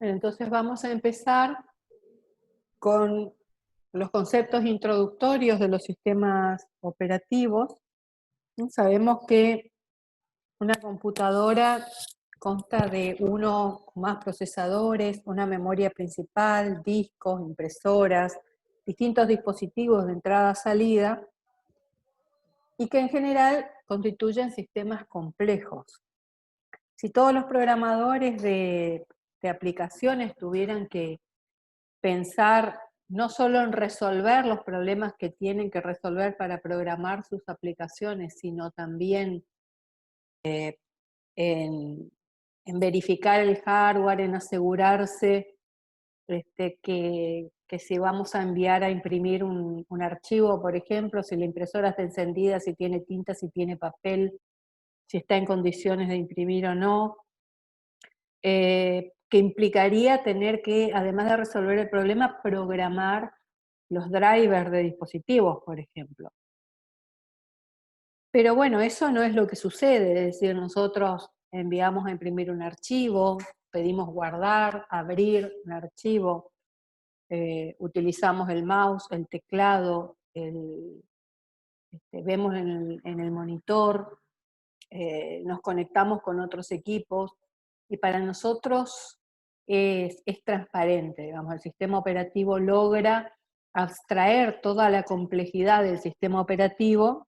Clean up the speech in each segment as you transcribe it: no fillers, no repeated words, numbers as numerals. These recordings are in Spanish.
Bueno, entonces vamos a empezar con los conceptos introductorios de los sistemas operativos. Sabemos que una computadora consta de uno o más procesadores, una memoria principal, discos, impresoras, distintos dispositivos de entrada-salida, y que en general constituyen sistemas complejos. Si todos los programadores de aplicaciones tuvieran que pensar no solo en resolver los problemas que tienen que resolver para programar sus aplicaciones, sino también en, verificar el hardware, en asegurarse que si vamos a enviar a imprimir un archivo, por ejemplo, si la impresora está encendida, si tiene tinta, si tiene papel, si está en condiciones de imprimir o no, que implicaría tener que, además de resolver el problema, programar los drivers de dispositivos, por ejemplo. Pero bueno, eso no es lo que sucede, es decir, nosotros enviamos a imprimir un archivo, pedimos guardar, abrir un archivo, utilizamos el mouse, el teclado, vemos en el monitor, nos conectamos con otros equipos, y para nosotros es transparente, digamos, el sistema operativo logra abstraer toda la complejidad del sistema operativo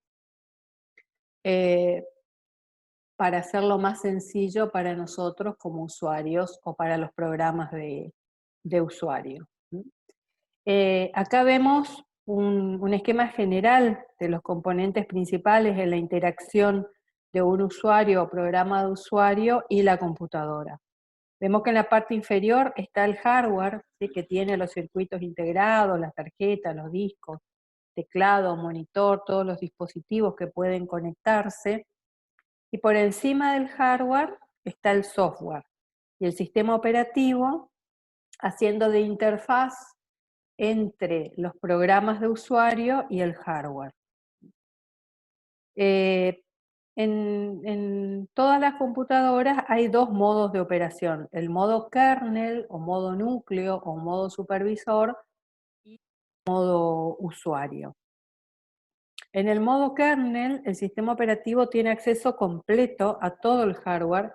eh, para hacerlo más sencillo para nosotros como usuarios o para los programas de usuario. Acá vemos un esquema general de los componentes principales en la interacción de un usuario o programa de usuario y la computadora. Vemos que en la parte inferior está el hardware, ¿sí?, que tiene los circuitos integrados, las tarjetas, los discos, teclado, monitor, todos los dispositivos que pueden conectarse. Y por encima del hardware está el software y el sistema operativo haciendo de interfaz entre los programas de usuario y el hardware. En todas las computadoras hay dos modos de operación, el modo kernel o modo núcleo o modo supervisor y modo usuario. En el modo kernel, el sistema operativo tiene acceso completo a todo el hardware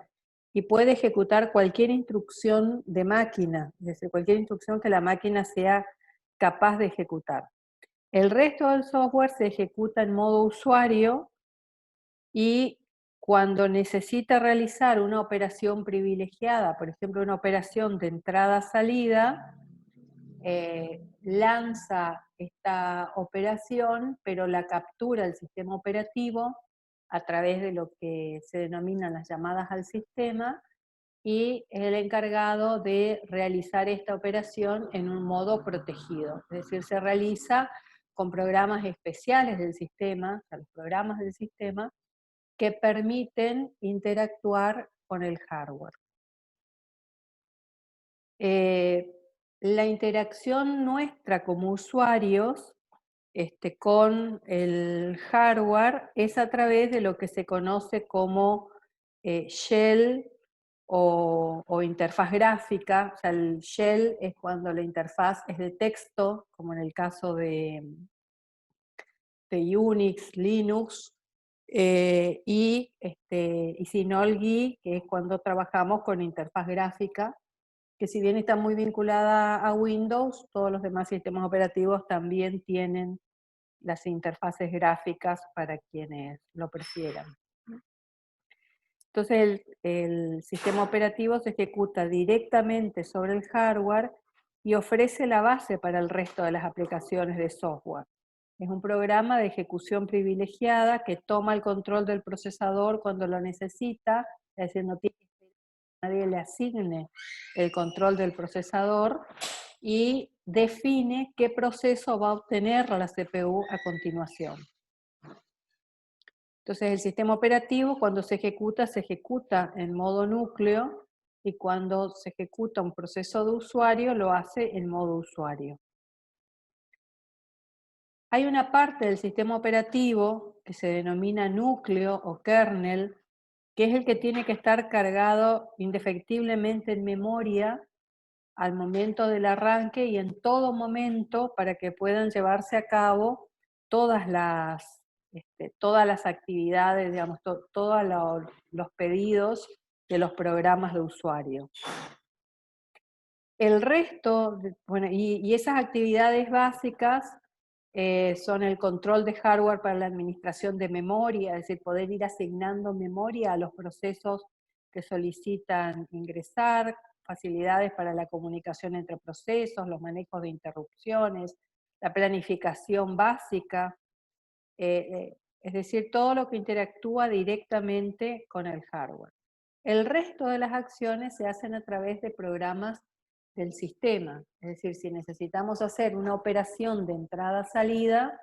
y puede ejecutar cualquier instrucción de máquina, es decir, cualquier instrucción que la máquina sea capaz de ejecutar. El resto del software se ejecuta en modo usuario y cuando necesita realizar una operación privilegiada, por ejemplo, una operación de entrada-salida, lanza esta operación, pero la captura el sistema operativo a través de lo que se denominan las llamadas al sistema, y es el encargado de realizar esta operación en un modo protegido. Es decir, se realiza con programas especiales del sistema, o sea, los programas del sistema, que permiten interactuar con el hardware. La interacción nuestra como usuarios con el hardware es a través de lo que se conoce como shell o interfaz gráfica. O sea, el shell es cuando la interfaz es de texto, como en el caso de Unix, Linux, y Synology, que es cuando trabajamos con interfaz gráfica, que si bien está muy vinculada a Windows, todos los demás sistemas operativos también tienen las interfaces gráficas para quienes lo prefieran. Entonces el sistema operativo se ejecuta directamente sobre el hardware y ofrece la base para el resto de las aplicaciones de software. Es un programa de ejecución privilegiada que toma el control del procesador cuando lo necesita, es decir, no tiene que nadie le asigne el control del procesador, y define qué proceso va a obtener la CPU a continuación. Entonces el sistema operativo, cuando se ejecuta en modo núcleo, y cuando se ejecuta un proceso de usuario, lo hace en modo usuario. Hay una parte del sistema operativo que se denomina núcleo o kernel, que es el que tiene que estar cargado indefectiblemente en memoria al momento del arranque y en todo momento para que puedan llevarse a cabo todas las actividades, digamos, todos los pedidos de los programas de usuario. El resto, bueno, y esas actividades básicas son el control de hardware para la administración de memoria, es decir, poder ir asignando memoria a los procesos que solicitan ingresar, facilidades para la comunicación entre procesos, los manejos de interrupciones, la planificación básica, es decir, todo lo que interactúa directamente con el hardware. El resto de las acciones se hacen a través de programas del sistema, es decir, si necesitamos hacer una operación de entrada-salida,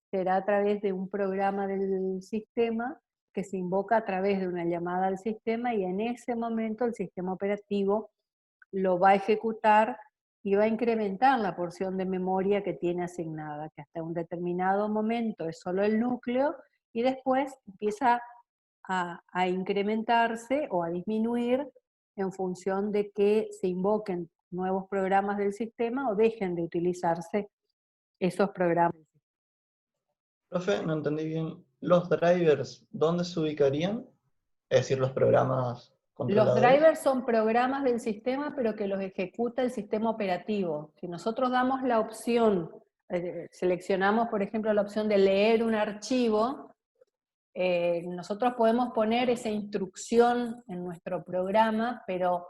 será a través de un programa del sistema que se invoca a través de una llamada al sistema y en ese momento el sistema operativo lo va a ejecutar y va a incrementar la porción de memoria que tiene asignada, que hasta un determinado momento es solo el núcleo y después empieza a incrementarse o a disminuir en función de que se invoquen nuevos programas del sistema o dejen de utilizarse esos programas. Profe, no entendí bien. ¿Los drivers dónde se ubicarían? Es decir, los programas Los controladores. drivers son programas del sistema, pero que los ejecuta el sistema operativo. Si nosotros damos la opción, seleccionamos, por ejemplo, la opción de leer un archivo, nosotros podemos poner esa instrucción en nuestro programa, pero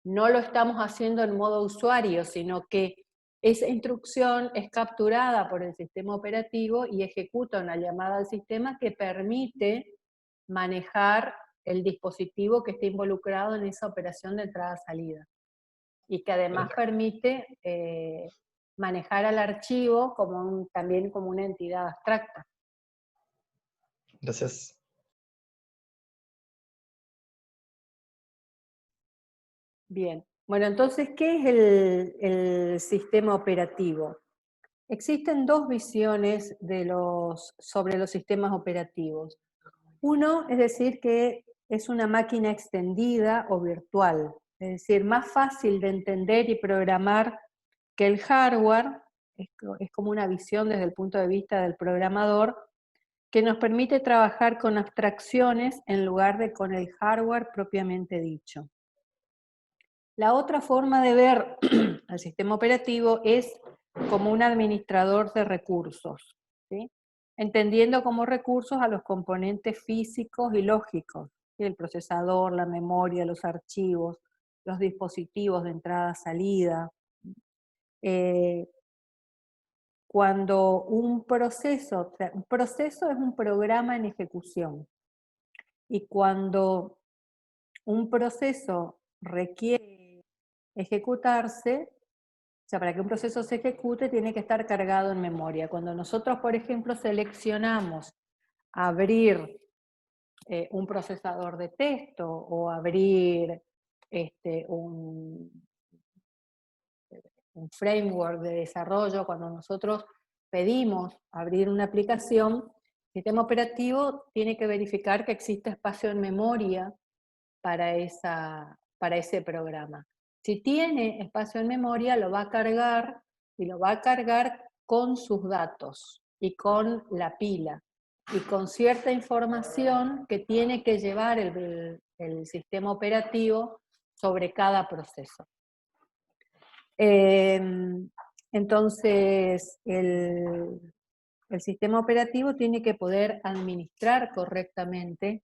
no lo estamos haciendo en modo usuario, sino que esa instrucción es capturada por el sistema operativo y ejecuta una llamada al sistema que permite manejar el dispositivo que esté involucrado en esa operación de entrada-salida. Y que además permite manejar al archivo también como una entidad abstracta. Gracias. Bien, bueno, entonces, ¿qué es el sistema operativo? Existen dos visiones sobre los sistemas operativos. Uno es decir que es una máquina extendida o virtual, es decir, más fácil de entender y programar que el hardware, es como una visión desde el punto de vista del programador, que nos permite trabajar con abstracciones en lugar de con el hardware propiamente dicho. La otra forma de ver al sistema operativo es como un administrador de recursos, ¿sí? Entendiendo como recursos a los componentes físicos y lógicos, ¿sí? El procesador, la memoria, los archivos, los dispositivos de entrada-salida. Cuando un proceso es un programa en ejecución, y cuando un proceso requiere ejecutarse, o sea, para que un proceso se ejecute tiene que estar cargado en memoria. Cuando nosotros, por ejemplo, seleccionamos abrir un procesador de texto o abrir un framework de desarrollo, cuando nosotros pedimos abrir una aplicación, el sistema operativo tiene que verificar que existe espacio en memoria para ese programa. Si tiene espacio en memoria, lo va a cargar y lo va a cargar con sus datos y con la pila y con cierta información que tiene que llevar el sistema operativo sobre cada proceso. Entonces, el sistema operativo tiene que poder administrar correctamente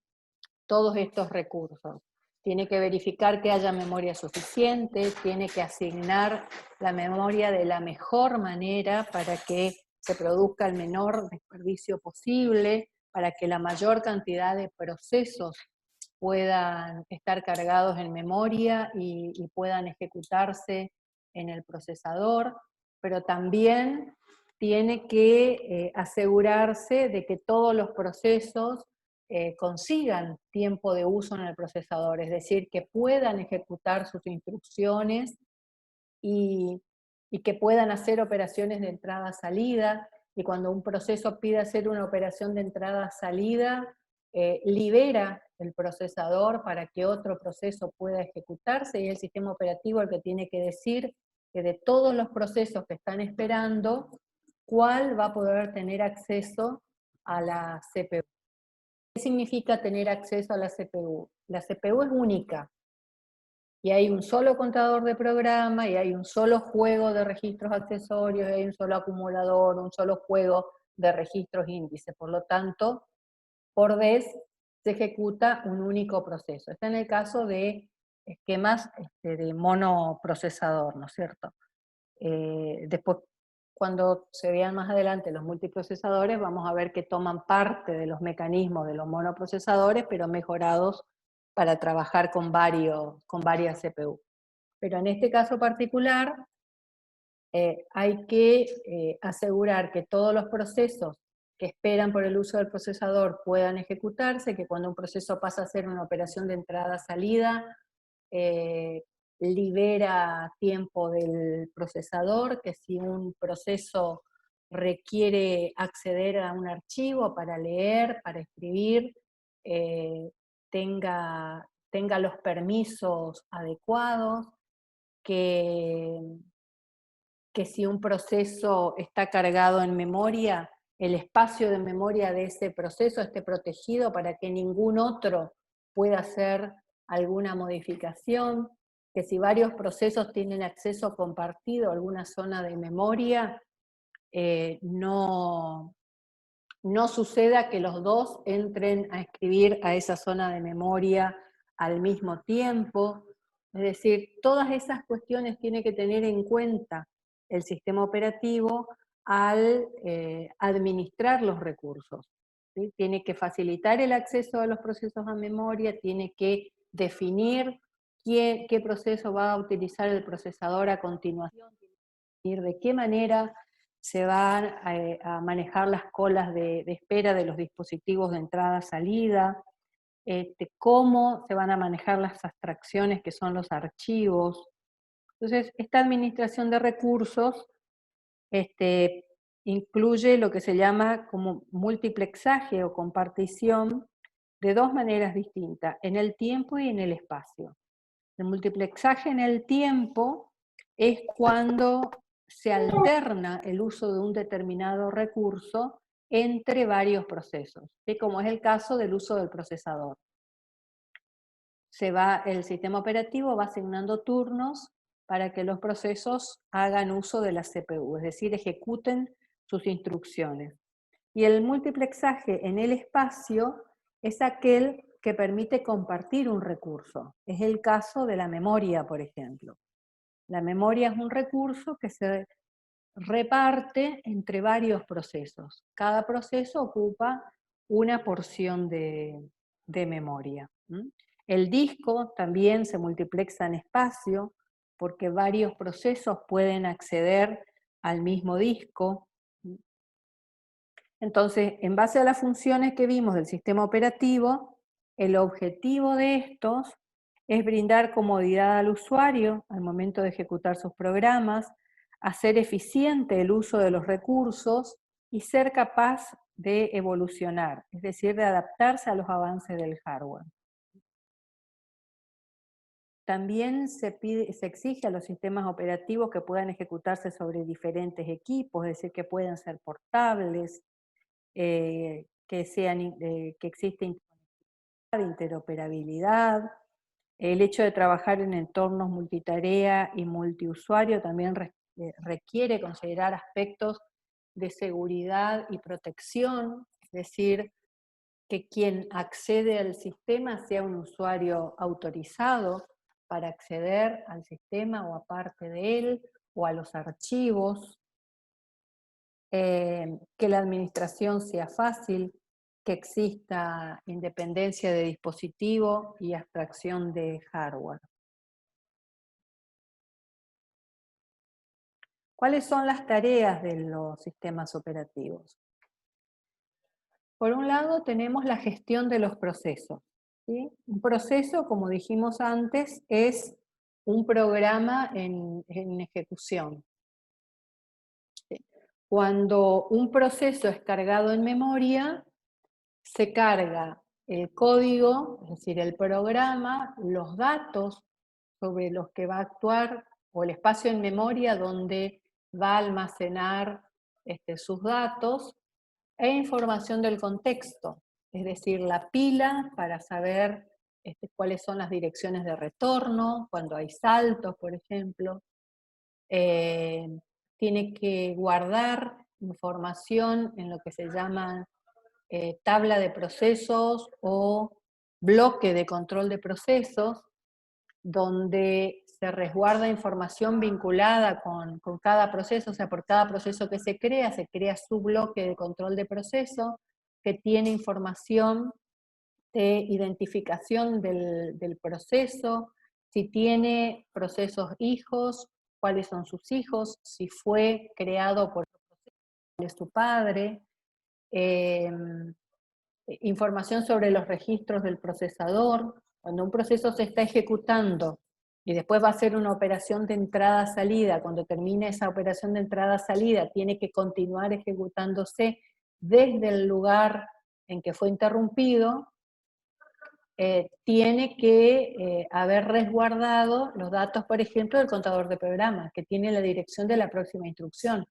todos estos recursos. Tiene que verificar que haya memoria suficiente, tiene que asignar la memoria de la mejor manera para que se produzca el menor desperdicio posible, para que la mayor cantidad de procesos puedan estar cargados en memoria y puedan ejecutarse en el procesador, pero también tiene que asegurarse de que todos los procesos consigan tiempo de uso en el procesador, es decir, que puedan ejecutar sus instrucciones y que puedan hacer operaciones de entrada-salida, y cuando un proceso pide hacer una operación de entrada-salida, libera el procesador para que otro proceso pueda ejecutarse, y el sistema operativo el que tiene que decir que de todos los procesos que están esperando, cuál va a poder tener acceso a la CPU. ¿Qué significa tener acceso a la CPU? La CPU es única, y hay un solo contador de programa, y hay un solo juego de registros accesorios, y hay un solo acumulador, un solo juego de registros índices. Por lo tanto, por vez se ejecuta un único proceso. Está en el caso de esquemas de monoprocesador, ¿no es cierto? Después, cuando se vean más adelante los multiprocesadores, vamos a ver que toman parte de los mecanismos de los monoprocesadores, pero mejorados para trabajar con varias CPU. Pero en este caso particular, hay que asegurar que todos los procesos que esperan por el uso del procesador puedan ejecutarse, que cuando un proceso pasa a ser una operación de entrada-salida, libera tiempo del procesador, que si un proceso requiere acceder a un archivo para leer, para escribir, eh, tenga los permisos adecuados, que si un proceso está cargado en memoria, el espacio de memoria de ese proceso esté protegido para que ningún otro pueda hacer alguna modificación, que si varios procesos tienen acceso compartido a alguna zona de memoria, no suceda que los dos entren a escribir a esa zona de memoria al mismo tiempo. Es decir, todas esas cuestiones tiene que tener en cuenta el sistema operativo al administrar los recursos, ¿sí? Tiene que facilitar el acceso a los procesos a memoria, tiene que definir qué proceso va a utilizar el procesador a continuación, definir de qué manera se van a manejar las colas de espera de los dispositivos de entrada-salida, cómo se van a manejar las abstracciones que son los archivos. Entonces, esta administración de recursos incluye lo que se llama como multiplexaje o compartición de dos maneras distintas, en el tiempo y en el espacio. El multiplexaje en el tiempo es cuando se alterna el uso de un determinado recurso entre varios procesos, ¿sí? Como es el caso del uso del procesador. El sistema operativo va asignando turnos para que los procesos hagan uso de la CPU, es decir, ejecuten sus instrucciones. Y el multiplexaje en el espacio es aquel que permite compartir un recurso. Es el caso de la memoria, por ejemplo. La memoria es un recurso que se reparte entre varios procesos. Cada proceso ocupa una porción de memoria. El disco también se multiplexa en espacio porque varios procesos pueden acceder al mismo disco. Entonces, en base a las funciones que vimos del sistema operativo, el objetivo de estos es brindar comodidad al usuario al momento de ejecutar sus programas, hacer eficiente el uso de los recursos y ser capaz de evolucionar, es decir, de adaptarse a los avances del hardware. También se exige a los sistemas operativos que puedan ejecutarse sobre diferentes equipos, es decir, que puedan ser portables, que existe interoperabilidad. El hecho de trabajar en entornos multitarea y multiusuario también requiere considerar aspectos de seguridad y protección, es decir, que quien accede al sistema sea un usuario autorizado para acceder al sistema o a parte de él, o a los archivos, que la administración sea fácil, que exista independencia de dispositivo y abstracción de hardware. ¿Cuáles son las tareas de los sistemas operativos? Por un lado tenemos la gestión de los procesos, ¿sí? Un proceso, como dijimos antes, es un programa en ejecución. Cuando un proceso es cargado en memoria, se carga el código, es decir, el programa, los datos sobre los que va a actuar, o el espacio en memoria donde va a almacenar sus datos, e información del contexto, es decir, la pila para saber cuáles son las direcciones de retorno, cuando hay saltos, por ejemplo. Tiene que guardar información en lo que se llama tabla de procesos o bloque de control de procesos, donde se resguarda información vinculada con cada proceso, o sea, por cada proceso que se crea su bloque de control de proceso, que tiene información de identificación del proceso, si tiene procesos hijos, cuáles son sus hijos, si fue creado por su padre, eh, información sobre los registros del procesador. Cuando un proceso se está ejecutando y después va a hacer una operación de entrada-salida, cuando termine esa operación de entrada-salida, tiene que continuar ejecutándose desde el lugar en que fue interrumpido, tiene que haber resguardado los datos, por ejemplo, del contador de programas, que tiene la dirección de la próxima instrucción,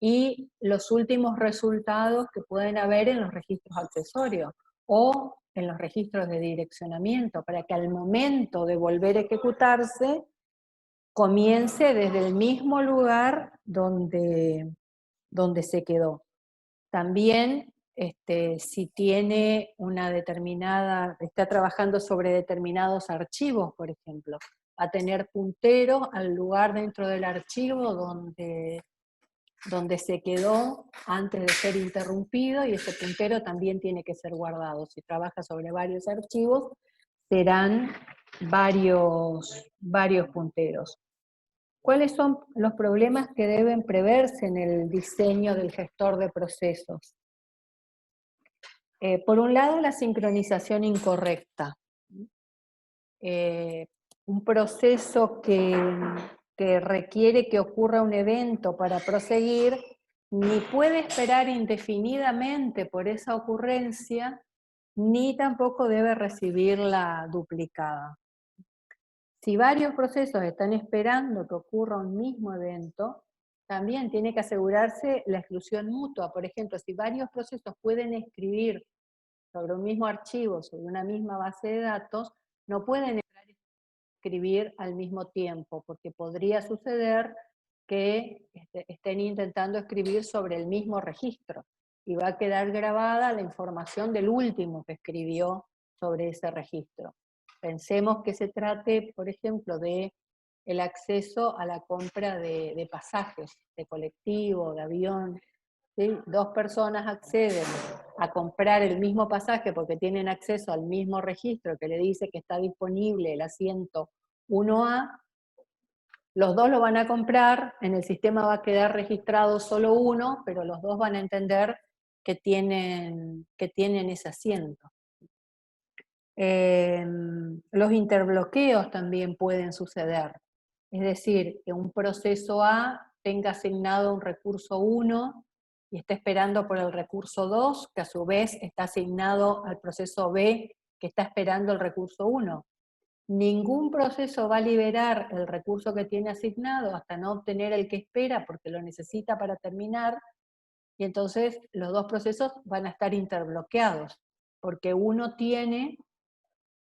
y los últimos resultados que pueden haber en los registros accesorios o en los registros de direccionamiento, para que al momento de volver a ejecutarse, comience desde el mismo lugar donde se quedó. También, si tiene una determinada, está trabajando sobre determinados archivos, por ejemplo, va a tener puntero al lugar dentro del archivo donde se quedó antes de ser interrumpido, y ese puntero también tiene que ser guardado. Si trabaja sobre varios archivos, serán varios punteros. ¿Cuáles son los problemas que deben preverse en el diseño del gestor de procesos? Por un lado, la sincronización incorrecta. Un proceso que requiere que ocurra un evento para proseguir, ni puede esperar indefinidamente por esa ocurrencia, ni tampoco debe recibirla duplicada. Si varios procesos están esperando que ocurra un mismo evento, también tiene que asegurarse la exclusión mutua. Por ejemplo, si varios procesos pueden escribir sobre un mismo archivo, sobre una misma base de datos, no pueden escribir al mismo tiempo, porque podría suceder que estén intentando escribir sobre el mismo registro, y va a quedar grabada la información del último que escribió sobre ese registro. Pensemos que se trate, por ejemplo, de el acceso a la compra de pasajes, de colectivo, de avión. ¿Sí? Dos personas acceden a comprar el mismo pasaje porque tienen acceso al mismo registro que le dice que está disponible el asiento 1A, los dos lo van a comprar, en el sistema va a quedar registrado solo uno, pero los dos van a entender que tienen ese asiento. Los interbloqueos también pueden suceder, es decir, que un proceso A tenga asignado un recurso 1 y está esperando por el recurso 2, que a su vez está asignado al proceso B, que está esperando el recurso 1. Ningún proceso va a liberar el recurso que tiene asignado hasta no obtener el que espera, porque lo necesita para terminar, y entonces los dos procesos van a estar interbloqueados, porque uno tiene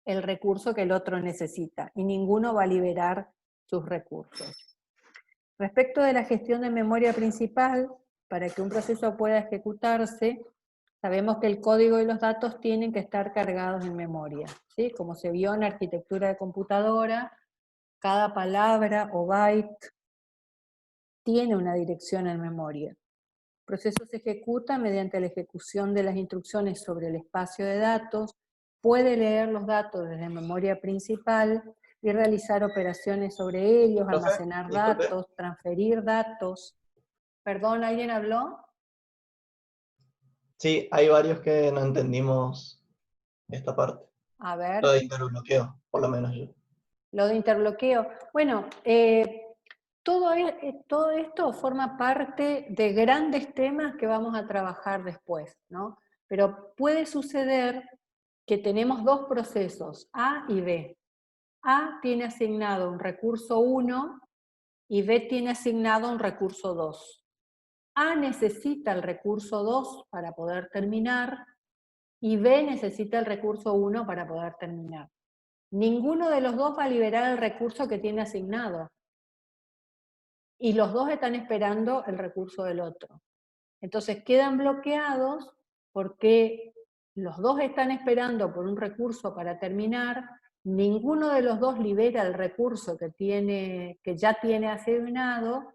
el recurso que el otro necesita, y ninguno va a liberar sus recursos. Respecto de la gestión de memoria principal, para que un proceso pueda ejecutarse, sabemos que el código y los datos tienen que estar cargados en memoria, ¿sí? Como se vio en la arquitectura de computadora, cada palabra o byte tiene una dirección en memoria. El proceso se ejecuta mediante la ejecución de las instrucciones sobre el espacio de datos, puede leer los datos desde memoria principal y realizar operaciones sobre ellos, Profe, almacenar disculpe. datos, transferir datos. Perdón, ¿alguien habló? Sí, hay varios que no entendimos esta parte. A Lo ver, de interbloqueo, por lo menos yo. lo de interbloqueo. Bueno, todo esto forma parte de grandes temas que vamos a trabajar después, ¿no? Pero puede suceder que tenemos dos procesos, A y B. A tiene asignado un recurso 1 y B tiene asignado un recurso 2. A necesita el recurso 2 para poder terminar y B necesita el recurso 1 para poder terminar. Ninguno de los dos va a liberar el recurso que tiene asignado. Y los dos están esperando el recurso del otro. Entonces quedan bloqueados porque los dos están esperando por un recurso para terminar, ninguno de los dos libera el recurso que ya tiene asignado,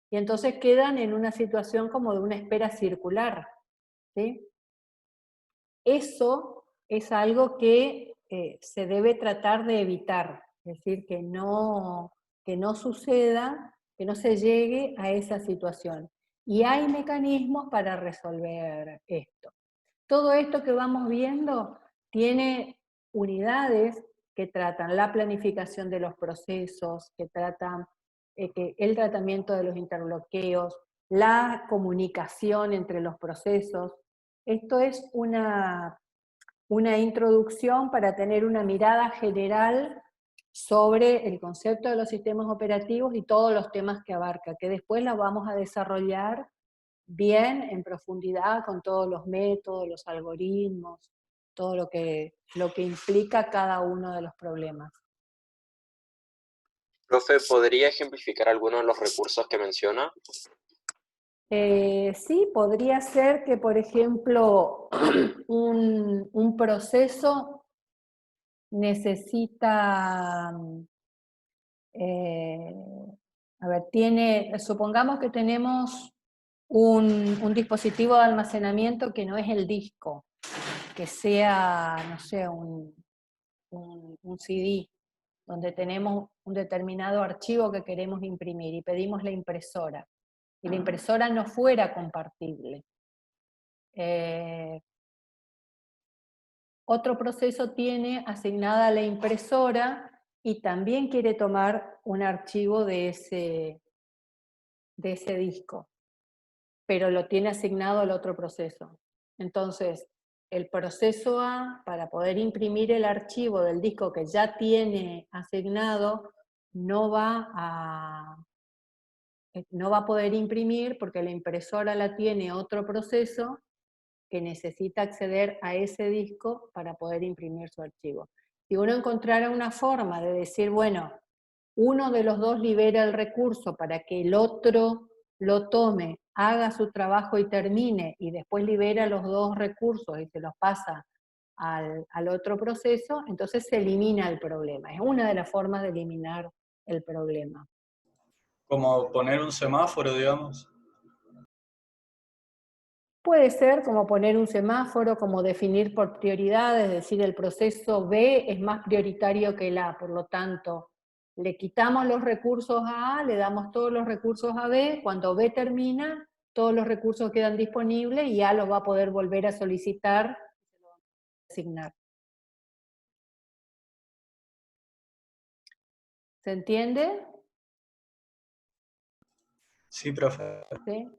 y entonces quedan en una situación como de una espera circular, ¿sí? Eso es algo que se debe tratar de evitar, es decir, que no suceda, que no se llegue a esa situación. Y hay mecanismos para resolver esto. Todo esto que vamos viendo tiene unidades que tratan la planificación de los procesos, que tratan el tratamiento de los interbloqueos, la comunicación entre los procesos. Esto es una introducción para tener una mirada general sobre el concepto de los sistemas operativos y todos los temas que abarca, que después la vamos a desarrollar bien en profundidad con todos los métodos, los algoritmos, todo lo que implica cada uno de los problemas. Profe, ¿podría ejemplificar algunos de los recursos que menciona? Sí, podría ser que, por ejemplo, un proceso necesita, a ver, supongamos que tenemos un dispositivo de almacenamiento que no es el disco, que sea, no sé, un CD, donde tenemos un determinado archivo que queremos imprimir y pedimos la impresora, y la impresora no fuera compartible. Otro proceso tiene asignada la impresora y también quiere tomar un archivo de ese disco, pero lo tiene asignado al otro proceso. Entonces, el proceso A, para poder imprimir el archivo del disco que ya tiene asignado, no va a poder imprimir porque la impresora la tiene otro proceso que necesita acceder a ese disco para poder imprimir su archivo. Si uno encontrara una forma de decir, bueno, uno de los dos libera el recurso para que el otro lo tome, haga su trabajo y termine, y después libera los dos recursos y se los pasa al otro proceso, entonces se elimina el problema. Es una de las formas de eliminar el problema. Como poner un semáforo, digamos. Puede ser como poner un semáforo, como definir por prioridades, es decir, el proceso B es más prioritario que el A, por lo tanto, le quitamos los recursos a A, le damos todos los recursos a B, cuando B termina, todos los recursos quedan disponibles y A los va a poder volver a solicitar, asignar. ¿Se entiende? Sí, profe. ¿Sí?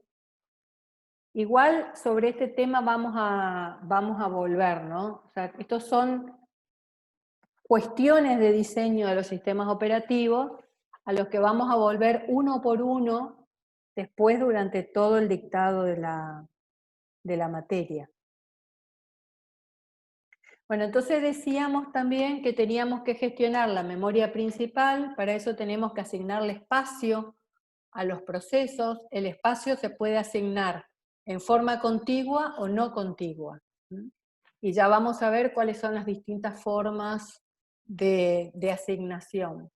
Igual sobre este tema vamos a volver, ¿no? O sea, estos son cuestiones de diseño de los sistemas operativos a los que vamos a volver uno por uno después durante todo el dictado de la materia. Bueno, entonces decíamos también que teníamos que gestionar la memoria principal, para eso tenemos que asignarle espacio a los procesos. El espacio se puede asignar en forma contigua o no contigua. Y ya vamos a ver cuáles son las distintas formas de asignación.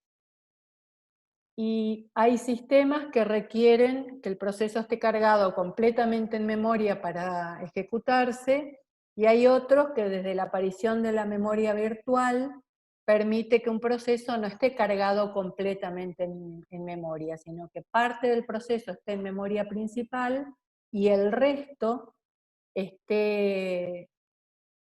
Y hay sistemas que requieren que el proceso esté cargado completamente en memoria para ejecutarse, y hay otros que desde la aparición de la memoria virtual permite que un proceso no esté cargado completamente en memoria, sino que parte del proceso esté en memoria principal y el resto esté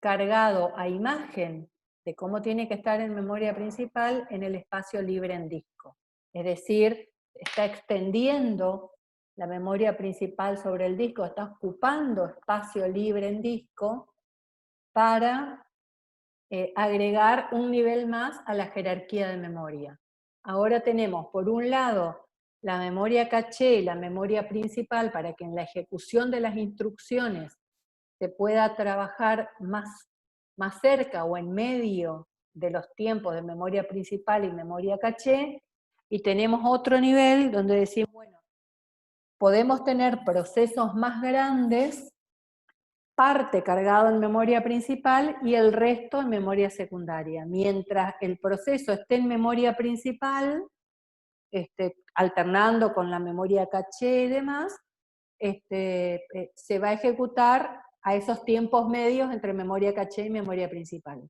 cargado a imagen de cómo tiene que estar en memoria principal en el espacio libre en disco. Es decir, está extendiendo la memoria principal sobre el disco, está ocupando espacio libre en disco para agregar un nivel más a la jerarquía de memoria. Ahora tenemos, por un lado, la memoria caché y la memoria principal para que en la ejecución de las instrucciones se pueda trabajar más cerca o en medio de los tiempos de memoria principal y memoria caché, y tenemos otro nivel donde decimos, bueno, podemos tener procesos más grandes, parte cargado en memoria principal y el resto en memoria secundaria. Mientras el proceso esté en memoria principal, alternando con la memoria caché y demás, se va a ejecutar a esos tiempos medios entre memoria caché y memoria principal.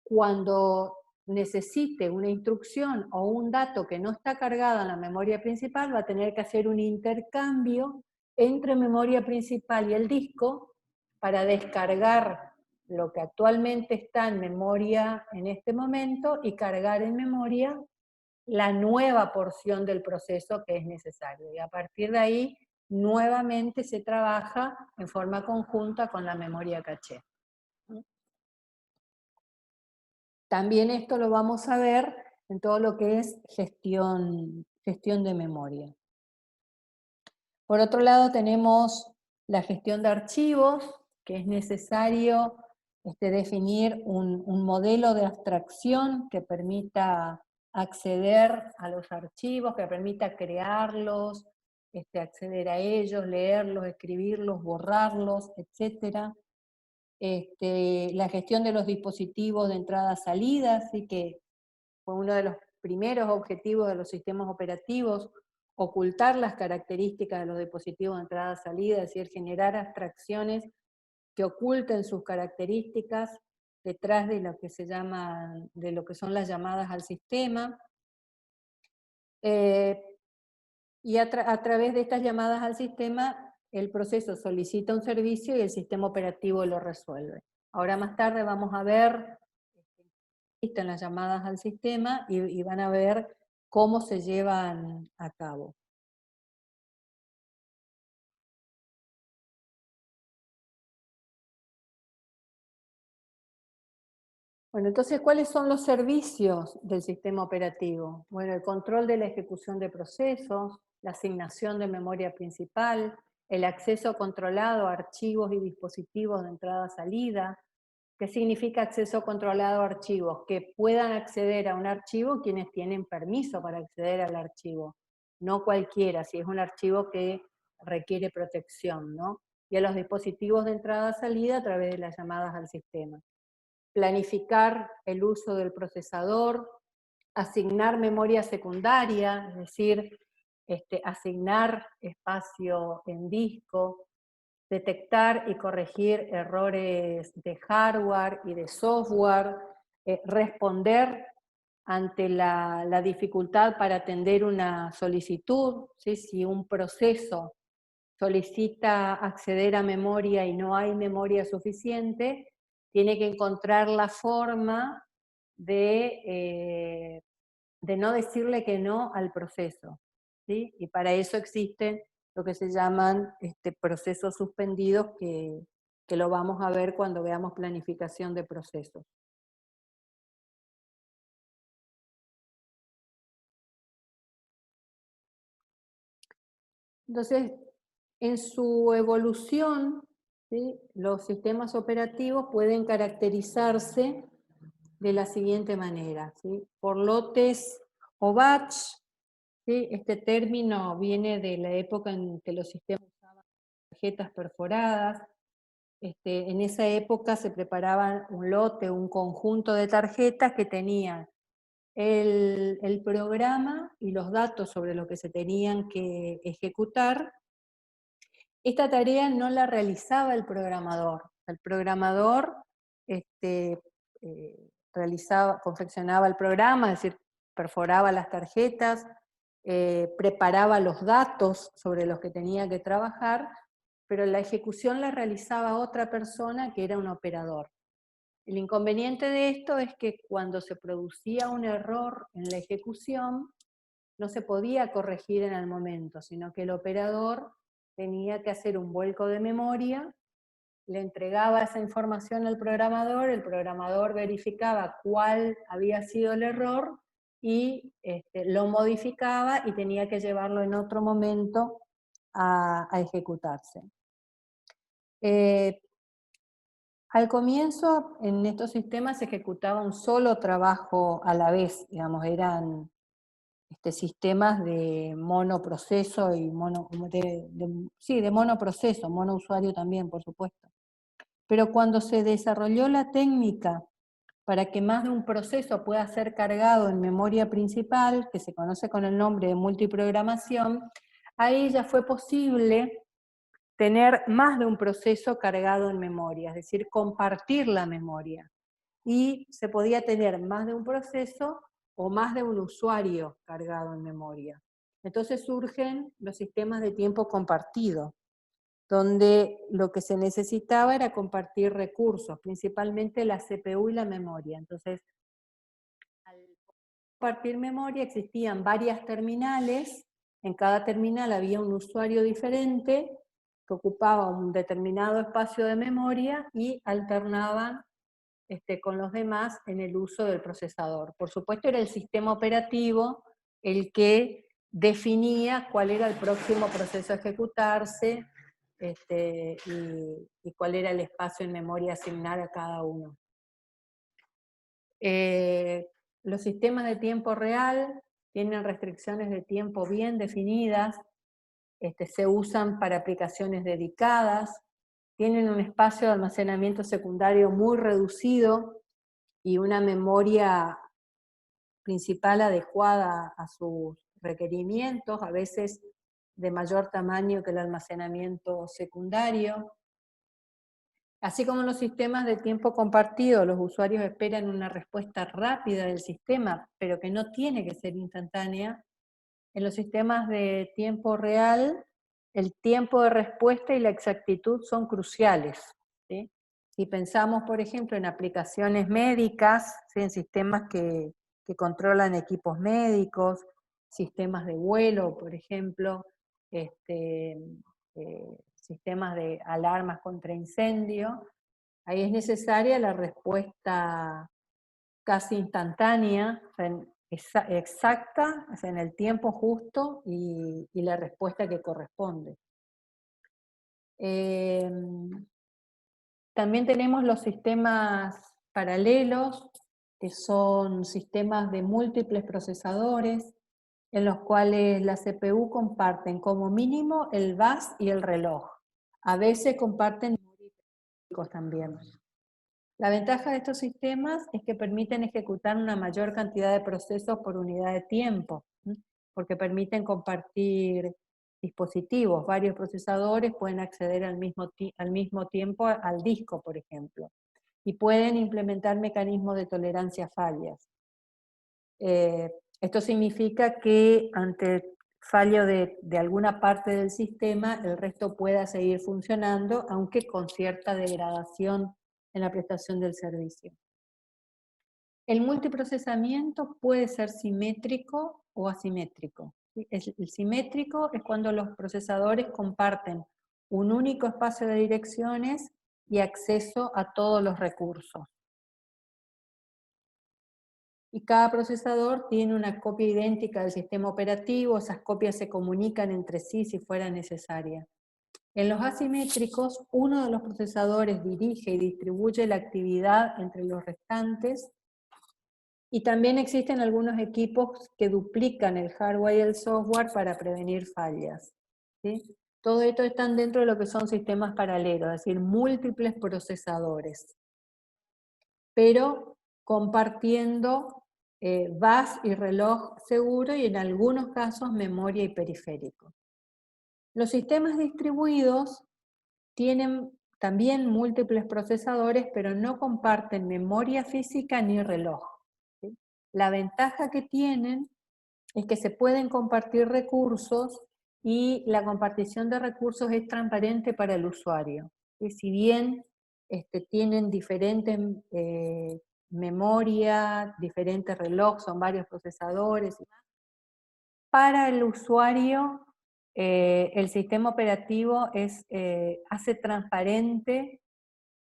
Cuando necesite una instrucción o un dato que no está cargado en la memoria principal, va a tener que hacer un intercambio entre memoria principal y el disco para descargar lo que actualmente está en memoria en este momento y cargar en memoria la nueva porción del proceso que es necesario. Y a partir de ahí, nuevamente se trabaja en forma conjunta con la memoria caché. También esto lo vamos a ver en todo lo que es gestión de memoria. Por otro lado tenemos la gestión de archivos, que es necesario definir un modelo de abstracción que permita acceder a los archivos, que permita crearlos, acceder a ellos, leerlos, escribirlos, borrarlos, etc. La gestión de los dispositivos de entrada-salida, así que fue uno de los primeros objetivos de los sistemas operativos, ocultar las características de los dispositivos de entrada-salida, es decir, generar abstracciones que oculten sus características detrás de lo que se llaman, de lo que son las llamadas al sistema. Y a través de estas llamadas al sistema, el proceso solicita un servicio y el sistema operativo lo resuelve. Ahora más tarde vamos a ver en las llamadas al sistema y van a ver cómo se llevan a cabo. Bueno, entonces, ¿cuáles son los servicios del sistema operativo? Bueno, el control de la ejecución de procesos, la asignación de memoria principal, el acceso controlado a archivos y dispositivos de entrada-salida. ¿Qué significa acceso controlado a archivos? Que puedan acceder a un archivo quienes tienen permiso para acceder al archivo, no cualquiera, si es un archivo que requiere protección, ¿no? Y a los dispositivos de entrada-salida a través de las llamadas al sistema. Planificar el uso del procesador, asignar memoria secundaria, es decir, asignar espacio en disco, detectar y corregir errores de hardware y de software, responder ante la dificultad para atender una solicitud, ¿sí? Si un proceso solicita acceder a memoria y no hay memoria suficiente, tiene que encontrar la forma de no decirle que no al proceso, ¿sí? Y para eso existen lo que se llaman procesos suspendidos, que lo vamos a ver cuando veamos planificación de procesos. Entonces, en su evolución, ¿sí? Los sistemas operativos pueden caracterizarse de la siguiente manera, ¿sí? Por lotes o batch, ¿sí? Este término viene de la época en que los sistemas usaban tarjetas perforadas. En esa época se preparaban un lote, un conjunto de tarjetas que tenían el programa y los datos sobre lo que se tenían que ejecutar. Esta tarea no la realizaba el programador. El programador confeccionaba el programa, es decir, perforaba las tarjetas, preparaba los datos sobre los que tenía que trabajar, pero la ejecución la realizaba otra persona que era un operador. El inconveniente de esto es que cuando se producía un error en la ejecución, no se podía corregir en el momento, sino que el operador tenía que hacer un vuelco de memoria le entregaba esa información al programador, el programador verificaba cuál había sido el error y lo modificaba y tenía que llevarlo en otro momento a ejecutarse. Al comienzo, en estos sistemas se ejecutaba un solo trabajo a la vez, digamos, eran sistemas de monoproceso y de monoproceso, monousuario también, por supuesto. Pero cuando se desarrolló la técnica para que más de un proceso pueda ser cargado en memoria principal, que se conoce con el nombre de multiprogramación, ahí ya fue posible tener más de un proceso cargado en memoria, es decir, compartir la memoria. Y se podía tener más de un proceso o más de un usuario cargado en memoria. Entonces surgen los sistemas de tiempo compartido, donde lo que se necesitaba era compartir recursos, principalmente la CPU y la memoria. Entonces, al compartir memoria existían varias terminales, en cada terminal había un usuario diferente que ocupaba un determinado espacio de memoria y alternaban con los demás en el uso del procesador. Por supuesto era el sistema operativo el que definía cuál era el próximo proceso a ejecutarse y cuál era el espacio en memoria a asignar a cada uno. Los sistemas de tiempo real tienen restricciones de tiempo bien definidas, se usan para aplicaciones dedicadas, tienen un espacio de almacenamiento secundario muy reducido y una memoria principal adecuada a sus requerimientos, a veces de mayor tamaño que el almacenamiento secundario. Así como en los sistemas de tiempo compartido, los usuarios esperan una respuesta rápida del sistema, pero que no tiene que ser instantánea. En los sistemas de tiempo real, el tiempo de respuesta y la exactitud son cruciales, ¿sí? Si pensamos, por ejemplo, en aplicaciones médicas, ¿sí? En sistemas que controlan equipos médicos, sistemas de vuelo, por ejemplo, sistemas de alarmas contra incendio, ahí es necesaria la respuesta casi instantánea, exacta, o sea, en el tiempo justo y la respuesta que corresponde. También tenemos los sistemas paralelos, que son sistemas de múltiples procesadores, en los cuales la CPU comparten como mínimo el bus y el reloj. A veces comparten también. La ventaja de estos sistemas es que permiten ejecutar una mayor cantidad de procesos por unidad de tiempo, porque permiten compartir dispositivos. Varios procesadores pueden acceder al mismo tiempo al disco, por ejemplo, y pueden implementar mecanismos de tolerancia a fallas. Esto significa que ante fallo de alguna parte del sistema, el resto pueda seguir funcionando, aunque con cierta degradación en la prestación del servicio. El multiprocesamiento puede ser simétrico o asimétrico. El simétrico es cuando los procesadores comparten un único espacio de direcciones y acceso a todos los recursos. Y cada procesador tiene una copia idéntica del sistema operativo, esas copias se comunican entre sí si fuera necesaria. En los asimétricos, uno de los procesadores dirige y distribuye la actividad entre los restantes, y también existen algunos equipos que duplican el hardware y el software para prevenir fallas, ¿sí? Todo esto están dentro de lo que son sistemas paralelos, es decir, múltiples procesadores, pero compartiendo bus y reloj seguro y en algunos casos memoria y periférico. Los sistemas distribuidos tienen también múltiples procesadores, pero no comparten memoria física ni reloj, ¿sí? La ventaja que tienen es que se pueden compartir recursos y la compartición de recursos es transparente para el usuario. Y si bien tienen diferentes memoria, diferentes relojes, son varios procesadores, para el usuario el sistema operativo hace transparente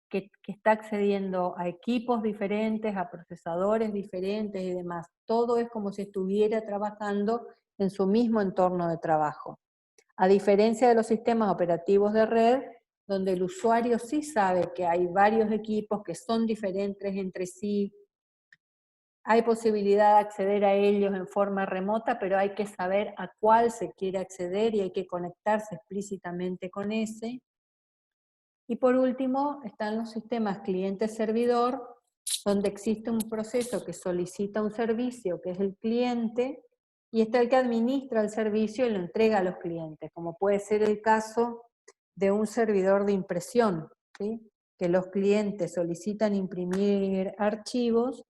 que está accediendo a equipos diferentes, a procesadores diferentes y demás. Todo es como si estuviera trabajando en su mismo entorno de trabajo. A diferencia de los sistemas operativos de red, donde el usuario sí sabe que hay varios equipos que son diferentes entre sí, hay posibilidad de acceder a ellos en forma remota, pero hay que saber a cuál se quiere acceder y hay que conectarse explícitamente con ese. Y por último, están los sistemas cliente-servidor, donde existe un proceso que solicita un servicio, que es el cliente, y está el que administra el servicio y lo entrega a los clientes, como puede ser el caso de un servidor de impresión, ¿sí? Que los clientes solicitan imprimir archivos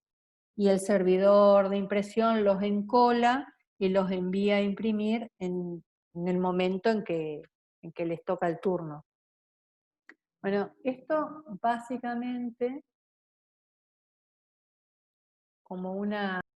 y el servidor de impresión los encola y los envía a imprimir en el momento en que les toca el turno. Bueno, esto básicamente como una